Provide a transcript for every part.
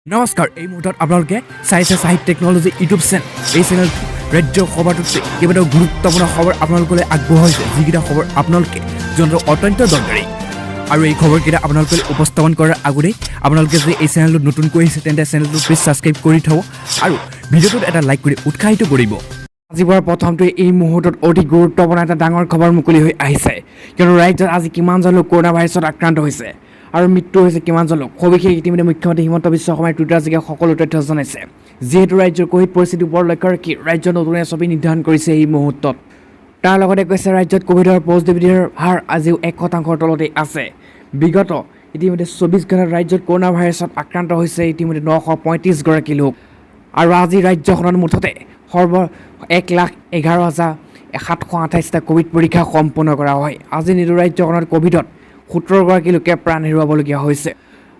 নমস্কাৰ এই মুহূৰ্তত আপোনালোকে চাইছে সাহিত্য টেকনলজি ইউটিউব চেনেল এই চেনেল ৰাজ্যৰ খবৰটোতে কেইবাটাও গুৰুত্বপূৰ্ণ খবৰ আপোনালোকলৈ আগবঢ়াইছে যিকেইটা খবৰ আপোনালোকে জনাটো অত্যন্ত দৰকাৰী আৰু এই খবৰকেইটা আপোনালোকে উপস্থাপন কৰাৰ আগতেই আপোনালোকে যদি এই চেনেলটো নতুনকৈ আহিছে তেন্তে চেনেলটো প্লিজ ছাবস্ক্ৰাইব কৰি থব আৰু ভিডিঅ'টোত এটা লাইক কৰি উৎসাহিত কৰিব আজি পৰা প্ৰথমতে এই মুহূৰ্তত অতি গুৰুত্বপূৰ্ণ এটা ডাঙৰ খবৰ মুকলি হৈ আহিছে কিয়নো ৰাজ্যত আজি কিমানজন লোক কৰোনা ভাইৰাছত আক্ৰান্ত হৈছে আৰু মৃত্যু হৈছে কিমানজন লোক সবিশেষ ইতিমধ্যে মুখ্যমন্ত্ৰী হিমন্ত বিশ্ব শৰ্মাই টুইটাৰযোগে সকলো তথ্য জনাইছে যিহেতু ৰাজ্যৰ কোভিড পৰিস্থিতিৰ ওপৰত লক্ষ্য ৰাখি ৰাজ্যৰ নতুন ছবি নিৰ্ধাৰণ কৰিছে এই মুহূৰ্তত তাৰ লগতে কৈছে ৰাজ্যত কোভিডৰ পজিটিভিটিৰ হাৰ আজিও 1% তলতে আছে বিগত ইতিমধ্যে 24 ঘণ্টাত ৰাজ্যত কৰোনা ভাইৰাছত আক্ৰান্ত হৈছে ইতিমধ্যে 935 গৰাকী লোক আৰু আজি ৰাজ্যখনত মুঠতে 1,11,728টা কোভিড পৰীক্ষা সম্পন্ন কৰা হয় আজি নিৰু ৰাজ্যখনত কোভিডত 17 গৰাকী লোকে প্ৰাণ হেৰুৱাবলগীয়া হৈছে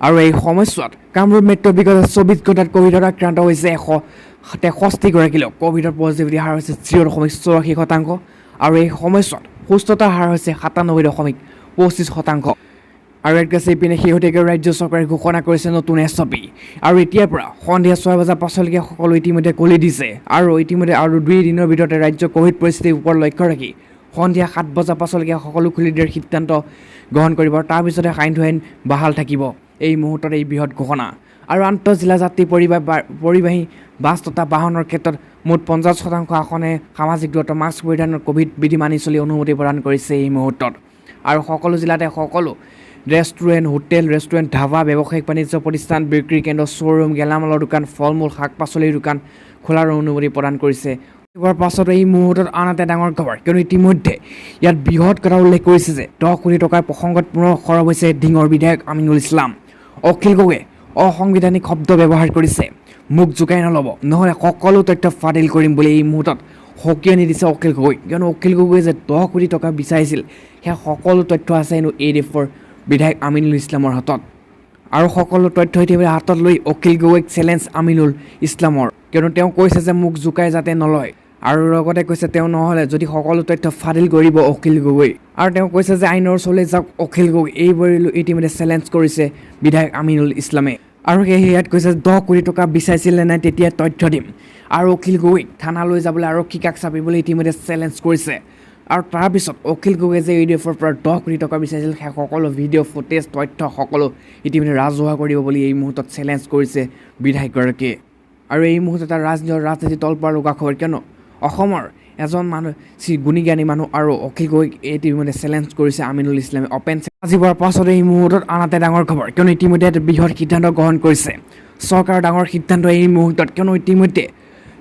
আৰু এই সময়ছোৱাত কামৰূপ মেট্ৰ' বিগত 24 ঘণ্টাত কোভিডত আক্ৰান্ত হৈছে 163 গৰাকী লোক কোভিডৰ পজিটিভিটি হাৰ হৈছে 0.84% আৰু এই সময়ছোৱাত সুস্থতাৰ হাৰ হৈছে 97.25% আৰু এক গেছে ইপিনে শেহতীয়াকৈ ৰাজ্য চৰকাৰে ঘোষণা কৰিছে নতুন SOP আৰু এতিয়াৰ পৰা সন্ধিয়া 6 বজাৰ পাছলৈকে সকলো ইতিমধ্যে খুলি দিছে আৰু ইতিমধ্যে আৰু 2 দিনৰ ভিতৰতে ৰাজ্য কোভিড পৰিস্থিতিৰ ওপৰত লক্ষ্য ৰাখি সন্ধিয়া 7 বজাৰ পাছলৈকে সকলো খুলি দিয়াৰ সিদ্ধান্ত গ্ৰহণ কৰিব তাৰপিছতে আইন বাহাল থাকিব এই মুহূৰ্তত এই বৃহৎ ঘোষণা আৰু আন্তঃজিলা যাত্ৰী পৰিবাহী বাছ তথা বাহনৰ ক্ষেত্ৰত মুঠ 50% আসনে সামাজিক দূৰত্ব মাস্ক পৰিধানৰ কোভিড বিধি মানি চলি অনুমতি প্ৰদান কৰিছে এই মুহূৰ্তত আৰু সকলো জিলাতে সকলো ৰেষ্টুৰেণ্ট হোটেল ৰেষ্টুৰেণ্ট ধাবা ব্যৱসায়িক বাণিজ্য প্ৰতিষ্ঠান বিক্ৰী কেন্দ্ৰ শ্ব'ৰুম গেলামালৰ দোকান ফল মূল শাক পাচলিৰ দোকান খোলাৰ অনুমতি প্ৰদান কৰিছে ইয়াৰ পাছত এই মুহূৰ্তত আন এটা ডাঙৰ খবৰ কিয়নো ইতিমধ্যে ইয়াত বৃহৎ কথা উল্লেখ কৰিছে যে 10 কোটি টকাৰ প্ৰসংগত পুনৰ সৰব হৈছে ডিঙৰ বিধায়ক আমিনুল ইছলাম অখিল গগৈয়ে অসাংবিধানিক শব্দ ব্যৱহাৰ কৰিছে মুখ জোকাই নল'ব নহ'লে সকলো তথ্য ফাদিল কৰিম বুলি এই মুহূৰ্তত সকীয়নি দিছে অখিল গগৈ কিয়নো অখিল গগৈয়ে যে 10 কোটি টকা বিচাৰিছিল সেই সকলো তথ্য আছে হেনো ADFৰ বিধায়ক আমিনুল ইছলামৰ হাতত আৰু সকলো তথ্য ইতিমধ্যে হাতত লৈ অখিল গগৈক চেলেঞ্জ আমিনুল ইছলামৰ কিয়নো তেওঁ কৈছে যে মুখ জোকাই যাতে নলয় আৰু লগতে কৈছে তেওঁ নহ'লে যদি সকলো তথ্য ফাদিল কৰিব অখিল গগৈ আৰু তেওঁ কৈছে যে আইনৰ ওচৰলৈ যাওক অখিল গগৈ এইবোৰ ইতিমধ্যে চেলেঞ্জ কৰিছে বিধায়ক আমিনুল ইছলামে আৰু ইয়াত কৈছে 10 কোটি টকা বিচাৰিছিলে নাই তেতিয়া তথ্য দিম আৰু অখিল গগৈক থানালৈ যাবলৈ আৰক্ষী কাষ চাপিবলৈ ইতিমধ্যে চেলেঞ্জ কৰিছে আৰু তাৰপিছত অখিল গগৈয়ে যে ADFৰ পৰা 10 কোটি টকা বিচাৰিছিল সেই সকলো ভিডিঅ' ফুটেজ তথ্য সকলো ইতিমধ্যে ৰাজহুৱা কৰিব বুলি এই মুহূৰ্তত চেলেঞ্জ কৰিছে বিধায়কগৰাকীয়ে আৰু এই মুহূৰ্তত ৰাজনীতি তলপৰা লগা খবৰ কিয়নো অসমৰ এজন মানুহ গুণীজ্ঞানী মানুহ আৰু অখিল গগৈক ইতিমধ্যে চেলেঞ্জ কৰিছে আমিনুল ইছলামে অপেন আজি পৰা পাছত এই মুহূৰ্তত আন এটা ডাঙৰ খবৰ কিয়নো ইতিমধ্যে এটা বৃহৎ সিদ্ধান্ত গ্ৰহণ কৰিছে চৰকাৰৰ ডাঙৰ সিদ্ধান্ত এই মুহূৰ্তত কিয়নো ইতিমধ্যে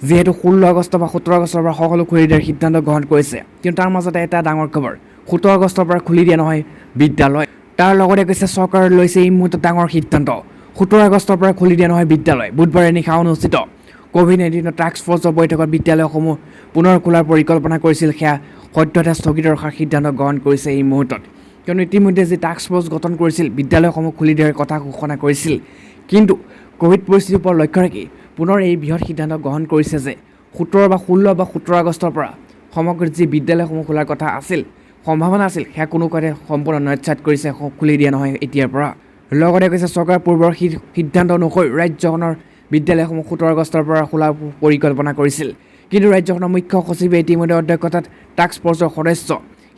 যিহেতু 16 আগষ্ট বা 17 আগষ্টৰ পৰা সকলো খুলি দিয়াৰ সিদ্ধান্ত গ্ৰহণ কৰিছে কিন্তু তাৰ মাজতে এটা ডাঙৰ খবৰ 17 আগষ্টৰ পৰা খুলি দিয়া নহয় বিদ্যালয় তাৰ লগতে কৈছে চৰকাৰে লৈছে এই মুহূৰ্তত ডাঙৰ সিদ্ধান্ত 17 আগষ্টৰ পৰা খুলি দিয়া নহয় বিদ্যালয় বুধবাৰে নিশা অনুষ্ঠিত COVID-19 টাস্ক ফ'ৰ্চৰ বৈঠকত বিদ্যালয়সমূহ পুনৰ খোলাৰ পৰিকল্পনা কৰিছিল সেয়া সদ্যহতে স্থগিত ৰখাৰ সিদ্ধান্ত গ্ৰহণ কৰিছে এই মুহূৰ্তত কিয়নো ইতিমধ্যে যি টাস্ক ফ'ৰ্চ গঠন কৰিছিল বিদ্যালয়সমূহ খুলি দিয়াৰ কথা ঘোষণা কৰিছিল কিন্তু কোভিড পৰিস্থিতিৰ ওপৰত লক্ষ্য ৰাখি পুনৰ এই বৃহৎ সিদ্ধান্ত গ্ৰহণ কৰিছে যে 17 আগষ্টৰ পৰা সমগ্ৰ যি বিদ্যালয়সমূহ খোলাৰ কথা আছিল সম্ভাৱনা আছিল সেয়া কোনো কাৰণে সম্পূৰ্ণ নস্যাৎ কৰিছে খুলি দিয়া নহয় এতিয়াৰ পৰা লগতে কৈছে চৰকাৰৰ পূৰ্বৰ সিদ্ধান্ত অনুসৰি ৰাজ্যখনৰ বিদ্যালয়সমূহ 17 আগষ্টৰ পৰা খোলাৰ পৰিকল্পনা কৰিছিল কিন্তু ৰাজ্যখনৰ মুখ্য সচিবে ইতিমধ্যে অধ্যক্ষতাত টাস্ক ফ'ৰ্চৰ সদস্য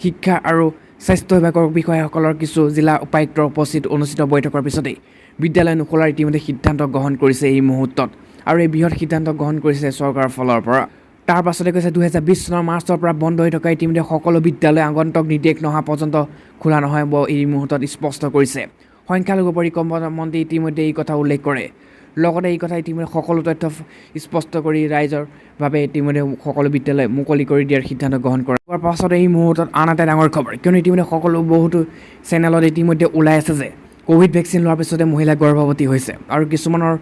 শিক্ষা আৰু স্বাস্থ্য বিভাগৰ বিষয়াসকলৰ কিছু জিলা উপায়ুক্তৰ উপস্থিত অনুষ্ঠিত বৈঠকৰ পিছতেই বিদ্যালয় নোখোলাৰ ইতিমধ্যে সিদ্ধান্ত গ্ৰহণ কৰিছে এই মুহূৰ্তত আৰু এই বৃহৎ সিদ্ধান্ত গ্ৰহণ কৰিছে চৰকাৰৰ ফালৰ পৰা তাৰ পাছতে কৈছে 2020 চনৰ মাৰ্চৰ পৰা বন্ধ হৈ থকা ইতিমধ্যে সকলো বিদ্যালয় আগন্তুক নিৰ্দেশ নহা পৰ্যন্ত খোলা নহয় এই মুহূৰ্তত স্পষ্ট কৰিছে সংখ্যালঘু পৰিক্ৰমা মন্ত্ৰী ইতিমধ্যে এই কথা উল্লেখ কৰে লগতে এই কথা ইতিমধ্যে সকলো তথ্য স্পষ্ট কৰি ৰাইজৰ বাবে ইতিমধ্যে সকলো বিদ্যালয় মুকলি কৰি দিয়াৰ সিদ্ধান্ত গ্ৰহণ কৰাৰ পাছত এই মুহূৰ্তত আন এটা ডাঙৰ খবৰ কিয়নো ইতিমধ্যে বহুতো চেনেলত ইতিমধ্যে ওলাই আছে যে কোভিড ভেকচিন লোৱাৰ পিছতে মহিলা গৰ্ভৱতী হৈছে আৰু কিছুমানৰ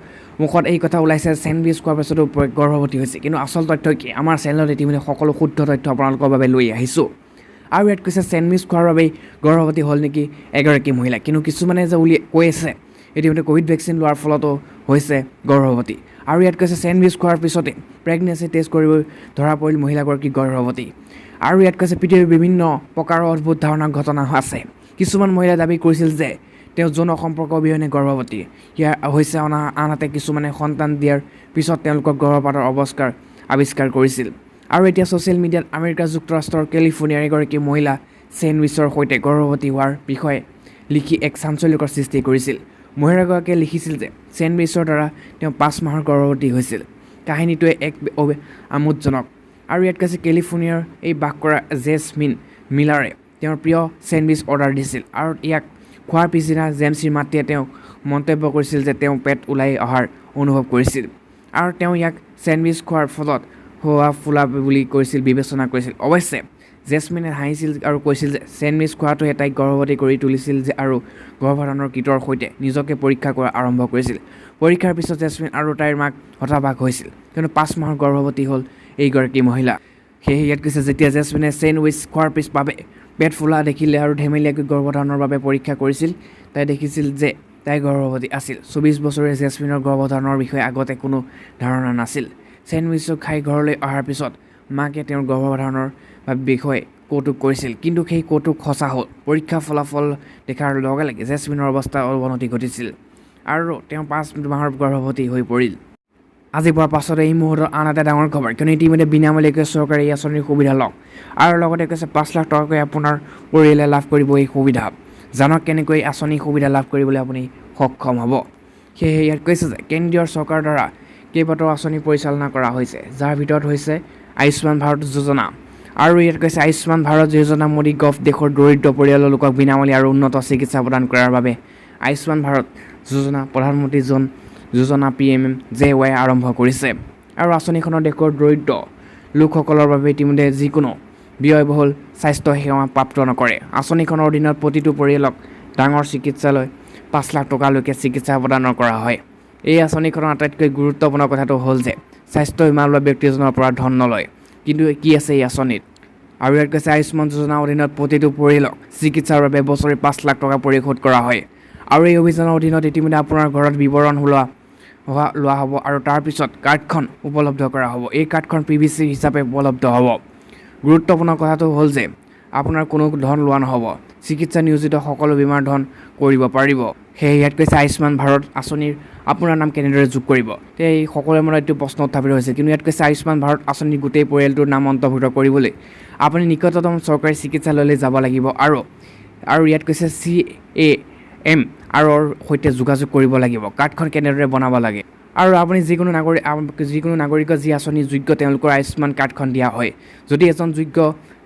মুখত এই কথা ওলাইছে চেণ্ডউইচ খোৱাৰ পিছতো গৰ্ভৱতী হৈছে কিন্তু আচল তথ্য কি আমাৰ চেনেলত ইতিমধ্যে সকলো শুদ্ধ তথ্য আপোনালোকৰ বাবে লৈ আহিছোঁ আৰু ইয়াত কৈছে চেণ্ডউইচ খোৱাৰ বাবেই গৰ্ভৱতী হ'ল নেকি এগৰাকী মহিলা কিন্তু কিছুমানে যে কৈ আছে ইতিমধ্যে কোভিড ভেকচিন লোৱাৰ ফলতো হৈছে গৰ্ভৱতী আৰু ইয়াত কৈছে চেণ্ডউইচ খোৱাৰ পিছতে প্ৰেগনেঞ্চি টেষ্ট কৰিব ধৰা পৰিল মহিলাগৰাকী গৰ্ভৱতী আৰু ইয়াত কৈছে পৃথিৱীৰ বিভিন্ন প্ৰকাৰৰ অদ্ভুত ধাৰণা ঘটনা আছে কিছুমান মহিলাই দাবী কৰিছিল যে তেওঁ যৌন সম্পৰ্ক অবিহনে গৰ্ভৱতী। ইয়াৰ হৈছে আনহাতে কিছুমানে সন্তান দিয়াৰ পিছত তেওঁলোকক গৰ্ভপাতৰ আৱিষ্কাৰ কৰিছিল। আৰু এতিয়া ছ'চিয়েল মিডিয়াত আমেৰিকা যুক্তৰাষ্ট্ৰৰ কেলিফৰ্ণিয়াৰ এগৰাকী মহিলা চেণ্ডউইচৰ সৈতে গৰ্ভৱতী হোৱাৰ বিষয়ে লিখি এক চাঞ্চল্যকৰ সৃষ্টি কৰিছিল। মহিলাগৰাকীয়ে লিখিছিল যে চেণ্ডউইচৰ দ্বাৰা তেওঁ 5 মাহৰ গৰ্ভৱতী হৈছিল। কাহিনীটোৱে এক আমোদজনক। আৰু ইয়াত কৈছে কেলিফৰ্ণিয়াৰ এই বাস কৰা জেছমিন মিলাৰে তেওঁৰ প্ৰিয় চেণ্ডউইচ অৰ্ডাৰ দিছিল আৰু ইয়াক খোৱাৰ পিছদিনা জেমছিৰ মাতৃয়ে তেওঁক মন্তব্য কৰিছিল যে তেওঁ পেট ওলাই অহাৰ অনুভৱ কৰিছিল আৰু তেওঁ ইয়াক চেণ্ডউইচ খোৱাৰ ফলত হোৱা ফুলা বুলি বিবেচনা কৰিছিল। অৱশ্যে জেছমিনে হাঁহিছিল আৰু কৈছিল যে চেণ্ডউইচ খোৱাটোৱে তাইক গৰ্ভৱতী কৰি তুলিছিল আৰু গৰ্ভধাৰণৰ কিটৰ সৈতে নিজকে পৰীক্ষা কৰা আৰম্ভ কৰিছিল। পৰীক্ষাৰ পিছত জেছমিন আৰু তাইৰ মাক হতাবাক হৈছিল কিয়নো 5 মাহৰ গৰ্ভৱতী হ'ল এইগৰাকী মহিলা। সেয়েহে ইয়াত কৈছে যেতিয়া জেছমিনে চেণ্ডউইচ খোৱাৰ বাবে পেট ফুলা দেখিলে আৰু ধেমেলীয়াকৈ গৰ্ভধাৰণৰ বাবে পৰীক্ষা কৰিছিল, তাই দেখিছিল যে তাই গৰ্ভৱতী আছিল। 24 বছৰীয়া জেছমিনৰ গৰ্ভধাৰণৰ বিষয়ে আগতে কোনো ধাৰণা নাছিল। চেণ্ডউইচ খাই ঘৰলৈ অহাৰ পিছত মাকে তেওঁৰ গৰ্ভধাৰণৰ বিষয়ে কৌতুক কৰিছিল, কিন্তু সেই কৌতুক সঁচা হ'ল। পৰীক্ষাৰ ফলাফল দেখাৰ লগে লগে জেছমিনৰ অৱস্থাৰ অৱনতি ঘটিছিল আৰু তেওঁ 5 মাহৰ গৰ্ভৱতী হৈ পৰিল। আজি পোৱাৰ পাছতে এই মুহূৰ্তৰ আন এটা ডাঙৰ খবৰ, কিয়নো ইতিমধ্যে বিনামূলীয়াকৈ চৰকাৰে এই আঁচনিৰ সুবিধা লওক আৰু লগতে কৈছে 5 লাখ টকাকৈ আপোনাৰ পৰিয়ালে লাভ কৰিব এই সুবিধা। জানক কেনেকৈ আঁচনি সুবিধা লাভ কৰিবলৈ আপুনি সক্ষম হ'ব। সেয়েহে ইয়াত কৈছে যে কেন্দ্ৰীয় চৰকাৰৰ দ্বাৰা কেইবাটাও আঁচনি পৰিচালনা কৰা হৈছে, যাৰ ভিতৰত হৈছে আয়ুষ্মান ভাৰত যোজনা। আৰু ইয়াত কৈছে আয়ুষ্মান ভাৰত যোজনা মোদী গভ দেশৰ দৰিদ্ৰ পৰিয়ালৰ লোকক বিনামূলীয়া আৰু উন্নত চিকিৎসা প্ৰদান কৰাৰ বাবে আয়ুষ্মান ভাৰত যোজনা প্ৰধানমন্ত্ৰী জন যোজনা PMJY আৰম্ভ কৰিছে। আৰু আঁচনিখনৰ দেশৰ দৰিদ্ৰ লোকসকলৰ বাবে ইতিমধ্যে যিকোনো ব্যয়বহুল স্বাস্থ্য সেৱা প্ৰাপ্ত নকৰে। আঁচনিখনৰ অধীনত প্ৰতিটো পৰিয়ালক ডাঙৰ চিকিৎসালয় 5 লাখ টকালৈকে চিকিৎসা প্ৰদান কৰা হয়। এই আঁচনিখনৰ আটাইতকৈ গুৰুত্বপূৰ্ণ কথাটো হ'ল যে স্বাস্থ্য বীমা লোৱা ব্যক্তিজনৰ পৰা ধন নলয়। কিন্তু কি আছে এই আঁচনিত? আৰু ইয়াত কৈছে আয়ুষ্মান যোজনাৰ অধীনত প্ৰতিটো পৰিয়ালক চিকিৎসাৰ বাবে বছৰি 5 লাখ টকা পৰিশোধ কৰা হয়। আৰু এই অভিযানৰ অধীনত ইতিমধ্যে আপোনাৰ ঘৰত বিৱৰণ লোৱা হ'ব আৰু তাৰপিছত কাৰ্ডখন উপলব্ধ কৰা হ'ব। এই কাৰ্ডখন PVC হিচাপে উপলব্ধ হ'ব। গুৰুত্বপূৰ্ণ কথাটো হ'ল যে আপোনাৰ কোনো ধন লোৱা নহ'ব। চিকিৎসা নিয়োজিত সকলো বীমাৰ ধন কৰিব পাৰিব। সেয়ে ইয়াত কৈছে আয়ুষ্মান ভাৰত আঁচনিৰ আপোনাৰ নাম কেনেদৰে যোগ কৰিব। এই সকলোৰে মনত এইটো প্ৰশ্ন উত্থাপিত হৈছে, কিন্তু ইয়াত কৈছে আয়ুষ্মান ভাৰত আঁচনিৰ গোটেই পৰিয়ালটোৰ নাম অন্তৰ্ভুক্ত কৰিবলৈ আপুনি নিকটতম চৰকাৰী চিকিৎসালয়লৈ যাব লাগিব আৰু ইয়াত কৈছে CAMR সৈতে যোগাযোগ কৰিব লাগিব। কাৰ্ডখন কেনেদৰে বনাব লাগে আৰু আপুনি যিকোনো নাগৰিকৰ যি আঁচনি যোগ্য তেওঁলোকৰ আয়ুষ্মান কাৰ্ডখন দিয়া হয়। যদি এজন যোগ্য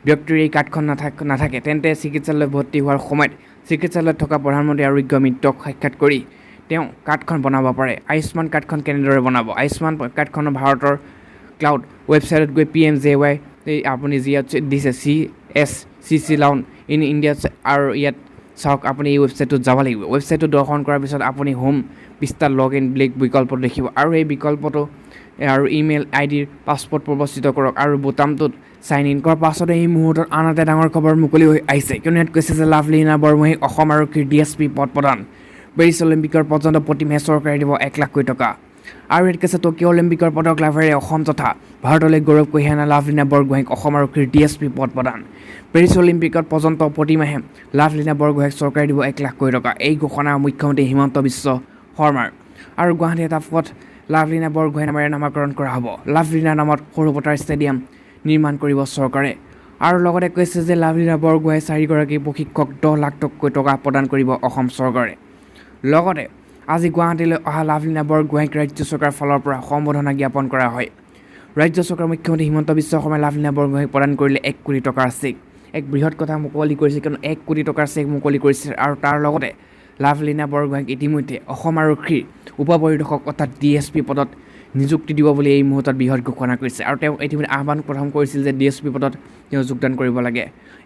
ব্যক্তিৰ এই কাৰ্ডখন নাথাকে তেন্তে চিকিৎসালয়ত ভৰ্তি হোৱাৰ সময়ত চিকিৎসালয়ত থকা প্ৰধানমন্ত্ৰী আৰোগ্য মিত্ৰক সাক্ষাৎ কৰি তেওঁ কাৰ্ডখন বনাব পাৰে। আয়ুষ্মান কাৰ্ডখন কেনেদৰে বনাব? আয়ুষ্মান কাৰ্ডখন ভাৰতৰ ক্লাউড ৱেবছাইটত গৈ PMJY আপুনি যি দিছে CSCC লাউন ইন ইণ্ডিয়া আৰু ইয়াত চাওক আপুনি এই ৱেবছাইটটোত যাব লাগিব। ৱেবছাইটটো দৰ্শন কৰাৰ পিছত আপুনি হোম পৃষ্ঠাত লগইন বিকল্পটো দেখিব আৰু এই বিকল্পটো আৰু ইমেইল আইডিৰ পাছপৰ্ট প্ৰৱৰ্তিত কৰক আৰু বোতামটোত চাইন ইন কৰাৰ পাছতে এই মুহূৰ্তত আন এটা ডাঙৰ খবৰ মুকলি হৈ আহিছে, কিয়নো ইয়াত কৈছে যে লাভলীনা বৰগোহাঞিক অসম আৰক্ষীৰ DSP পদ প্ৰদান। পেৰিছ অলিম্পিকৰ পৰ্যন্ত প্ৰতি মাহে চৰকাৰে দিব 1 লাখ টকা। আৰু ইয়াত কৈছে টকিঅ' অলিম্পিকৰ পদক লাভেৰে অসম তথা ভাৰতলৈ গৌৰৱ কঢ়িয়াই অনা লাভলীনা বৰগোহাঞিক অসম আৰক্ষীৰ DSP পদ প্ৰদান। পেৰিছ অলিম্পিকত পৰ্যন্ত প্ৰতি মাহে লাভলীনা বৰগোহাঞিক চৰকাৰে দিব 1 লাখ টকা। এই ঘোষণা মুখ্যমন্ত্ৰী হিমন্ত বিশ্ব শৰ্মাৰ। আৰু গুৱাহাটী এটা পথ লাভলীনা বৰগোহাঞি নামেৰে নামাকৰণ কৰা হ'ব। লাভলীনাৰ নামত সৰুপথাৰ ষ্টেডিয়াম নিৰ্মাণ কৰিব চৰকাৰে। আৰু লগতে কৈছে যে লাভলীনা বৰগোহাঞি 4গৰাকী প্ৰশিক্ষক 10 লাখ টকা প্ৰদান কৰিব অসম চৰকাৰে। লগতে আজি গুৱাহাটীলৈ অহা লাভলীনা বৰগোহাঞিক ৰাজ্য চৰকাৰৰ ফালৰ পৰা সম্বৰ্ধনা জ্ঞাপন কৰা হয়। ৰাজ্য চৰকাৰৰ মুখ্যমন্ত্ৰী হিমন্ত বিশ্ব শৰ্মাই লাভলীনা বৰগোহাঞিক প্ৰদান কৰিলে 1 কোটি টকাৰ চেক। এক বৃহৎ কথা মুকলি কৰিছে, কিয়নো 1 কোটি টকাৰ চেক মুকলি কৰিছে আৰু তাৰ লগতে লাভলীনা বৰগোহাঞিক ইতিমধ্যে অসম আৰক্ষীৰ উপ পৰিদৰ্শক অৰ্থাৎ DSP পদত নিযুক্তি দিব বুলি এই মুহূৰ্তত বৃহৎ ঘোষণা কৰিছে। আৰু তেওঁ ইতিমধ্যে আহ্বান প্ৰথম কৰিছিল যে DSP পদত তেওঁ যোগদান কৰিব লাগে।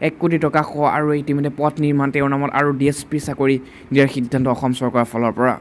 1 কোটি টকা আৰু ইতিমধ্যে পথ নিৰ্মাণ তেওঁৰ নামত আৰু DSP চাকৰি দিয়াৰ সিদ্ধান্ত অসম চৰকাৰৰ ফালৰ পৰা।